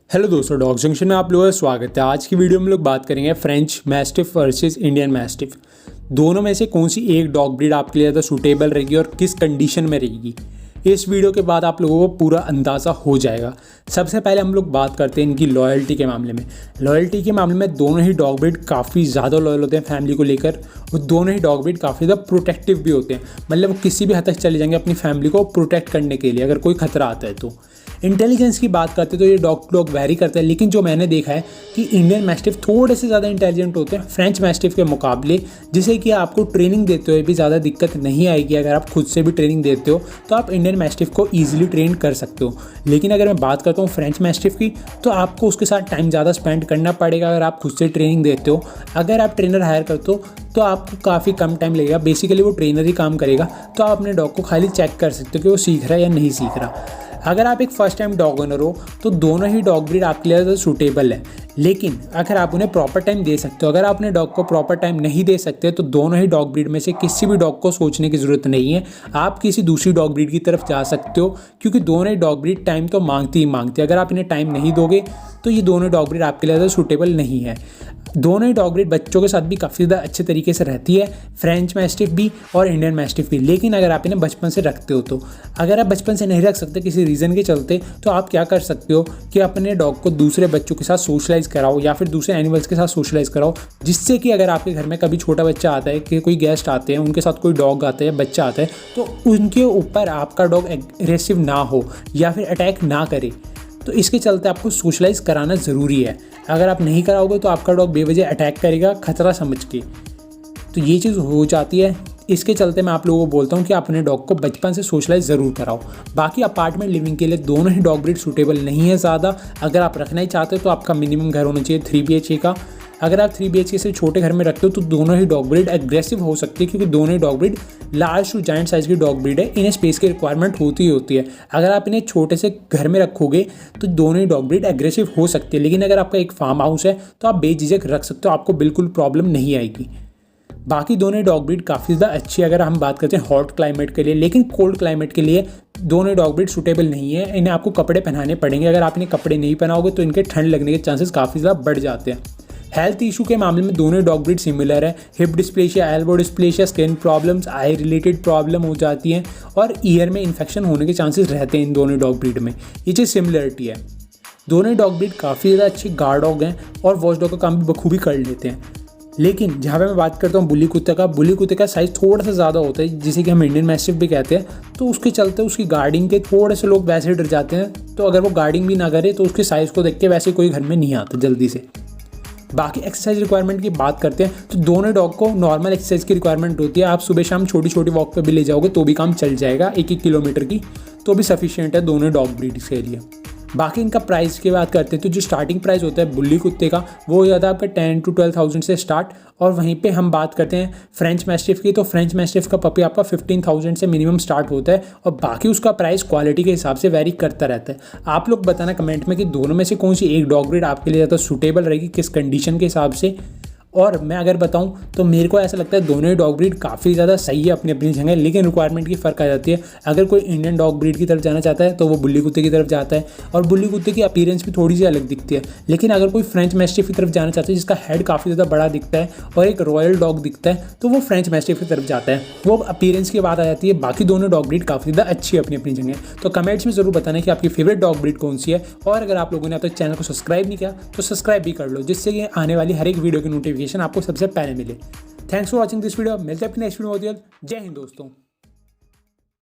Hello दोस्तों, dog junction में आप लोगों का स्वागत है। आज की वीडियो में हम लोग बात करेंगे French mastiff versus Indian mastiff. दोनों में से कौन सी एक डॉग ब्रीड आपके लिए ज़्यादा सूटेबल रहेगी और किस कंडीशन में रहेगी, इस वीडियो के बाद आप लोगों को पूरा अंदाज़ा हो जाएगा। सबसे पहले हम लोग बात करते हैं इनकी लॉयल्टी के मामले में। लॉयल्टी के मामले में दोनों ही डॉग ब्रीड काफ़ी ज़्यादा लॉयल होते हैं फैमिली को लेकर, और दोनों ही डॉग ब्रीड काफ़ी ज़्यादा प्रोटेक्टिव भी होते हैं। मतलब वो किसी भी हद तक चले जाएंगे अपनी फैमिली को प्रोटेक्ट करने के लिए अगर कोई खतरा आता है तो। इंटेलिजेंस की बात करते हैं तो ये डॉग टू डॉग वेरी करता है, लेकिन जो मैंने देखा है कि इंडियन मैस्टिफ थोड़े से ज़्यादा इंटेलिजेंट होते हैं फ्रेंच मैस्टिफ के मुकाबले, जिसे कि आपको ट्रेनिंग देते हुए भी ज़्यादा दिक्कत नहीं आएगी। अगर आप खुद से भी ट्रेनिंग देते हो तो आप इंडियन मैस्टिफ को ईजिली ट्रेन कर सकते हो। लेकिन अगर मैं बात करता हूँ फ्रेंच मैस्टिफ की, तो आपको उसके साथ टाइम ज़्यादा स्पेंड करना पड़ेगा अगर आप खुद से ट्रेनिंग देते हो। अगर आप ट्रेनर हायर करते हो तो आपको काफ़ी कम टाइम लगेगा, बेसिकली वो ट्रेनर ही काम करेगा। तो आप अपने डॉग को खाली चेक कर सकते हो कि वो सीख रहा है या नहीं सीख रहा। अगर आप एक फर्स्ट टाइम डॉग ओनर हो तो दोनों ही डॉग ब्रीड आपके लिए सूटेबल है, लेकिन अगर आप उन्हें प्रॉपर टाइम दे सकते हो। अगर आप अपने डॉग को प्रॉपर टाइम नहीं दे सकते तो दोनों ही डॉग ब्रीड में से किसी भी डॉग को सोचने की ज़रूरत नहीं है, आप किसी दूसरी डॉग ब्रीड की तरफ जा सकते हो, क्योंकि दोनों ही डॉग ब्रीड टाइम तो मांगती ही मांगती है। अगर आप इन्हें टाइम नहीं दोगे तो ये दोनों डॉग ब्रीड आपके लिए सूटेबल नहीं है। दोनों ही डॉग ब्रीड बच्चों के साथ भी काफ़ी ज़्यादा अच्छे तरीके से रहती है, फ्रेंच मैस्टिफ भी और इंडियन मैस्टिफ भी। लेकिन अगर आप इन्हें बचपन से रखते हो तो, अगर आप बचपन से नहीं रख सकते किसी रीज़न के चलते, तो आप क्या कर सकते हो कि अपने डॉग को दूसरे बच्चों के साथ सोशलाइज़ कराओ या फिर दूसरे एनिमल्स के साथ सोशलाइज़ कराओ, जिससे कि अगर आपके घर में कभी छोटा बच्चा आता है, कि कोई गेस्ट आते हैं, उनके साथ कोई डॉग आता है, बच्चा आता है, तो उनके ऊपर आपका डॉग एग्रेसिव ना हो या फिर अटैक ना करे। तो इसके चलते आपको सोशलाइज़ कराना ज़रूरी है। अगर आप नहीं कराओगे तो आपका डॉग बेवजह अटैक करेगा खतरा समझ के, तो ये चीज़ हो जाती है। इसके चलते मैं आप लोगों को बोलता हूँ कि अपने डॉग को बचपन से सोशलाइज ज़रूर कराओ। बाकी अपार्टमेंट लिविंग के लिए दोनों ही डॉग ब्रीड सूटेबल नहीं है ज़्यादा। अगर आप रखना ही चाहते हो तो आपका मिनिमम घर होना चाहिए 3 BHK का। अगर आप 3 BHK से छोटे घर में रखते हो तो दोनों ही डॉग ब्रीड एग्रेसिव हो सकती है, क्योंकि दोनों ही dog breed large to giant size की डॉग ब्रीड है। इन्हें स्पेस की रिक्वायरमेंट होती ही होती है। अगर आप इन्हें छोटे से घर में रखोगे तो दोनों ही डॉग ब्रीड एग्रेसिव हो सकती है। लेकिन अगर आपका एक फार्म हाउस है तो आप बेझिझक रख सकते हो, आपको बिल्कुल प्रॉब्लम नहीं आएगी। बाकी दोनों डॉग ब्रीड काफ़ी ज़्यादा अच्छी है अगर हम बात करते हैं हॉट क्लाइमेट के लिए, लेकिन कोल्ड क्लाइमेट के लिए दोनों डॉग ब्रीड सूटेबल नहीं है। इन्हें आपको कपड़े पहनाने पड़ेंगे। अगर आप इन्हें कपड़े नहीं पहनाओगे तो इनके ठंड लगने के चांसेस काफ़ी ज़्यादा बढ़ जाते हैं। हेल्थ इशू के मामले में दोनों डॉग ब्रीड सिमिलर है। Hip डिस्प्लेशिया, elbow डिस्प्लेशिया, skin problems, I related problem हो जाती हैं, और ईयर में इन्फेक्शन होने के चांसेस रहते हैं इन दोनों डॉग ब्रीड में। ये चीज़ सिमिलरिटी है। दोनों डॉग ब्रीड काफ़ी ज़्यादा अच्छे गार्ड डॉग हैं और वॉच डॉग का काम भी बखूबी कर लेते हैं। लेकिन जहाँ पे मैं बात करता हूँ बुली कुत्ते का साइज़ थोड़ा सा ज़्यादा होता है, जिसे कि हम इंडियन मैस्टिफ भी कहते हैं। तो उसके चलते उसकी गार्डिंग के थोड़े से लोग वैसे डर जाते हैं, तो अगर वो गार्डिंग भी ना करे तो उसके साइज़ को देख के वैसे कोई घर में नहीं आता जल्दी से। बाकी एक्सरसाइज रिक्वायरमेंट की बात करते हैं तो दोनों डॉग को नॉर्मल एक्सरसाइज की रिक्वायरमेंट होती है। आप सुबह शाम छोटी छोटी वॉक पे भी ले जाओगे तो भी काम चल जाएगा, 1-1 किलोमीटर की, तो भी सफिशिएंट है दोनों डॉग ब्रीड्स के लिए। बाकी इनका प्राइस की बात करते हैं तो जो स्टार्टिंग प्राइस होता है बुल्ली कुत्ते का, वो हो जाता है आपका 10 to 12,000 से स्टार्ट। और वहीं पे हम बात करते हैं फ्रेंच मैस्टिफ की, तो फ्रेंच मैस्टिफ का पपी आपका 15,000 से मिनिमम स्टार्ट होता है, और बाकी उसका प्राइस क्वालिटी के हिसाब से वेरी करता रहता है। आप लोग बताना कमेंट में कि दोनों में से कौन सी एक डॉग ब्रीड आपके लिए ज़्यादा सूटेबल रहेगी, किस कंडीशन के हिसाब से। और मैं अगर बताऊं तो मेरे को ऐसा लगता है दोनों ही डॉग ब्रीड काफ़ी ज़्यादा सही है अपनी अपनी जगह, लेकिन रिक्वायरमेंट की फ़र्क आ जाती है। अगर कोई इंडियन डॉग ब्रीड की तरफ जाना चाहता है तो वो बुल्ली कुत्ते की तरफ जाता है, और बुल्ली कुत्ते की अपीयरेंस भी थोड़ी सी अलग दिखती है। लेकिन अगर कोई फ्रेंच मैस्टिफ की तरफ जाना चाहता है जिसका हेड काफ़ी ज़्यादा बड़ा दिखता है और एक रॉयल डॉग दिखता है, तो वो फ्रेंच मैस्टिफ की तरफ जाता है। वो अपीयरेंस की बात आ जाती है। बाकी दोनों डॉग ब्रीड काफ़ी ज़्यादा अच्छी है अपनी अपनी जगह। तो कमेंट्स में ज़रूर बताना कि आपकी फेवरेट डॉग ब्रीड कौन सी है, और अगर आप लोगों ने अब तक चैनल को सब्सक्राइब नहीं किया तो सब्सक्राइब भी कर लो, जिससे कि आने वाली हर एक वीडियो की नोटिफिकेशन आपको सबसे पहले मिले। Thanks for watching this video. मिलते हैं अपने नेक्स्ट वीडियो में। जय हिंद दोस्तों।